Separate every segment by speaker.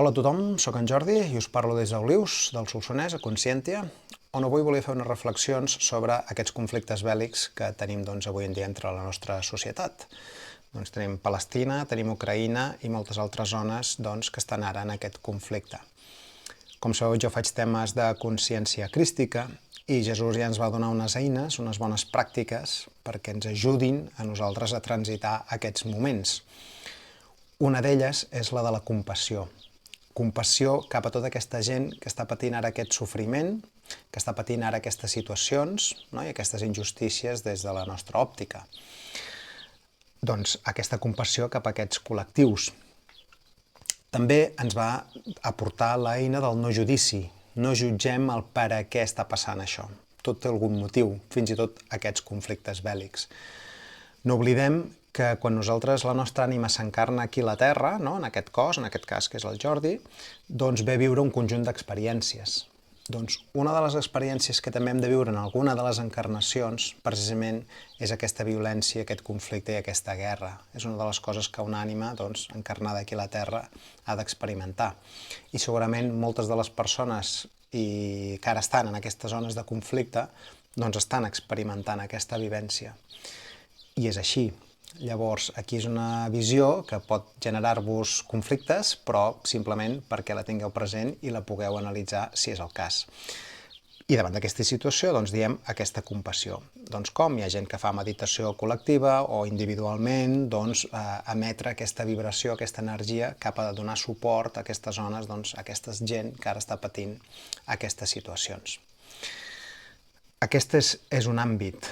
Speaker 1: Hola a tothom, sóc en Jordi i us parlo des d'Olius, del Solsonès, a Conscientia, on avui volia fer unes reflexions sobre aquests conflictes bèl·lics que tenim avui en dia entre la nostra societat. Tenim Palestina, tenim Ucraïna i moltes altres zones que estan ara en aquest conflicte. Com sabeu, jo faig temes de consciència crística i Jesús ja ens va donar unes eines, unes bones pràctiques perquè ens ajudin a nosaltres a transitar aquests moments. Una d'elles és la de la compassió. Compassió cap a tota aquesta gent que està patint ara aquest sofriment, que està patint ara aquestes situacions, no? I aquestes injustícies des de la nostra òptica. Doncs aquesta compassió cap a aquests col·lectius. També ens va aportar l'eina del no judici. No jutgem el per a què està passant això. Tot té algun motiu, fins i tot aquests conflictes bèl·lics. No oblidem que quan nosaltres, la nostra ànima s'encarna aquí a la Terra, no? En aquest cos, en aquest cas que és el Jordi, doncs ve a viure un conjunt d'experiències. Doncs una de les experiències que també hem de viure en alguna de les encarnacions, precisament, és aquesta violència, aquest conflicte i aquesta guerra. És una de les coses que una ànima encarnada aquí a la Terra ha d'experimentar. I segurament moltes de les persones que ara estan en aquestes zones de conflicte estan experimentant aquesta vivència. I és així. Llavors, aquí és una visió que pot generar-vos conflictes, però simplement perquè la tingueu present i la pugueu analitzar si és el cas. I davant d'aquesta situació, diem aquesta compassió. Com? Hi ha gent que fa meditació col·lectiva o individualment, emetre aquesta vibració, aquesta energia cap a donar suport a aquestes zones, a aquesta gent que ara està patint aquestes situacions. Aquest és un àmbit.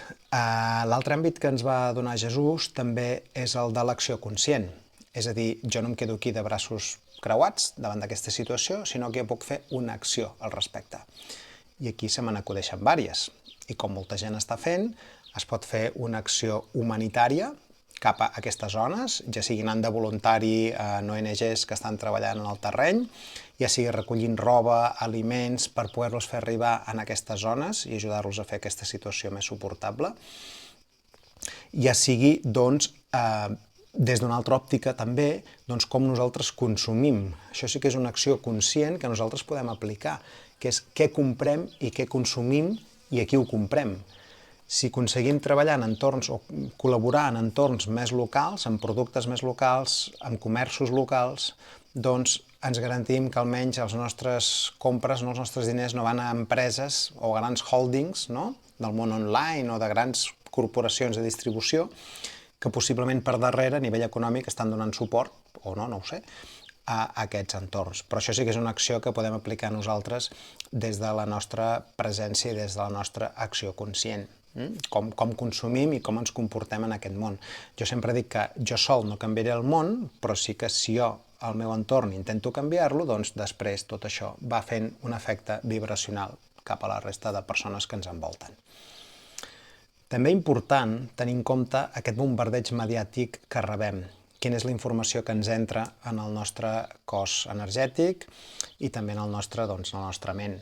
Speaker 1: L'altre àmbit que ens va donar Jesús també és el de l'acció conscient. És a dir, jo no em quedo aquí de braços creuats davant d'aquesta situació, sinó que jo puc fer una acció al respecte. I aquí se me n'acudeixen diverses. I com molta gent està fent, es pot fer una acció humanitària cap a aquestes zones, ja sigui anant de voluntari en ONGs que estan treballant en el terreny, ja sigui recollint roba, aliments, per poder-los fer arribar en aquestes zones i ajudar-los a fer aquesta situació més suportable. Ja sigui, des d'una altra òptica també, com nosaltres consumim. Això sí que és una acció conscient que nosaltres podem aplicar, que és què comprem i què consumim i a qui ho comprem. Si aconseguim treballar en entorns o col·laborar en entorns més locals, amb productes més locals, amb comerços locals, ens garantim que almenys les nostres compres, els nostres diners no van a empreses o grans holdings del món online o de grans corporacions de distribució que possiblement per darrere, a nivell econòmic, estan donant suport, o no ho sé, a aquests entorns. Però això sí que és una acció que podem aplicar nosaltres des de la nostra presència i des de la nostra acció conscient. Com consumim i com ens comportem en aquest món. Jo sempre dic que jo sol no canviaré el món, però sí que si jo, al meu entorn, intento canviar-lo, després tot això va fent un efecte vibracional cap a la resta de persones que ens envolten. També important tenir en compte aquest bombardeig mediàtic que rebem, quina és la informació que ens entra en el nostre cos energètic i també en la nostra ment.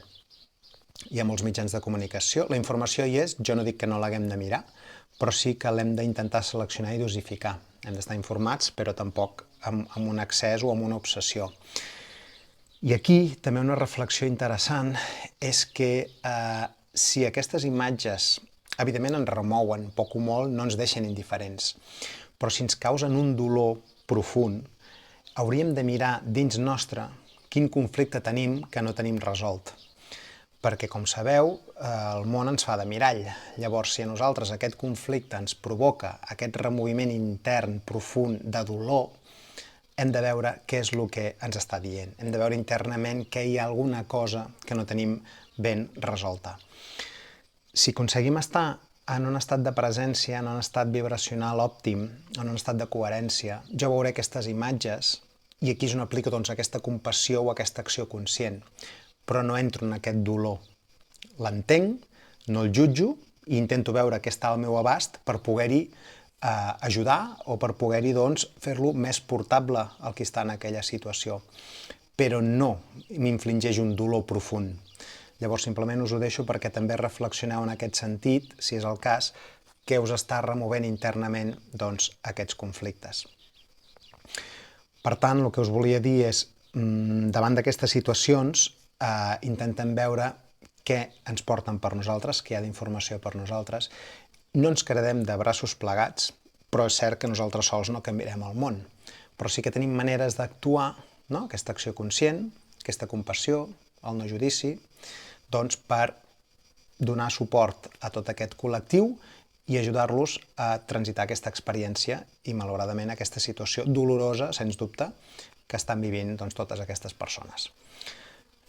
Speaker 1: Hi ha molts mitjans de comunicació, la informació hi és, jo no dic que no l'haguem de mirar, però sí que l'hem d'intentar seleccionar i dosificar. Hem d'estar informats, però tampoc amb un excés o amb una obsessió. I aquí també una reflexió interessant és que si aquestes imatges evidentment ens remouen poc o molt, no ens deixen indiferents, però si ens causen un dolor profund, hauríem de mirar dins nostre quin conflicte tenim que no tenim resolt. Perquè, com sabeu, el món ens fa de mirall. Llavors, si a nosaltres aquest conflicte ens provoca aquest removiment intern profund de dolor, hem de veure què és el que ens està dient. Hem de veure internament que hi ha alguna cosa que no tenim ben resolta. Si aconseguim estar en un estat de presència, en un estat vibracional òptim, en un estat de coherència, jo veuré aquestes imatges i aquí és on aplico aquesta compassió o aquesta acció conscient. Però no entro en aquest dolor. L'entenc, no el jutjo i intento veure què està al meu abast per poder-hi ajudar o per poder-hi fer-lo més portable al que està en aquella situació. Però no m'infligeix un dolor profund. Llavors simplement us ho deixo perquè també reflexioneu en aquest sentit, si és el cas, què us està removent internament aquests conflictes. Per tant, el que us volia dir és davant d'aquestes situacions, intentem veure què ens porten per nosaltres, què hi ha d'informació per nosaltres. No ens quedem de braços plegats, però és cert que nosaltres sols no canviarem el món. Però sí que tenim maneres d'actuar, no? Aquesta acció conscient, aquesta compassió, el no judici, doncs per donar suport a tot aquest col·lectiu i ajudar-los a transitar aquesta experiència i, malauradament, aquesta situació dolorosa, sens dubte, que estan vivint doncs, totes aquestes persones.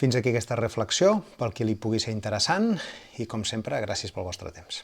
Speaker 1: Fins aquí aquesta reflexió, pel qui li pugui ser interessant, i com sempre, gràcies pel vostre temps.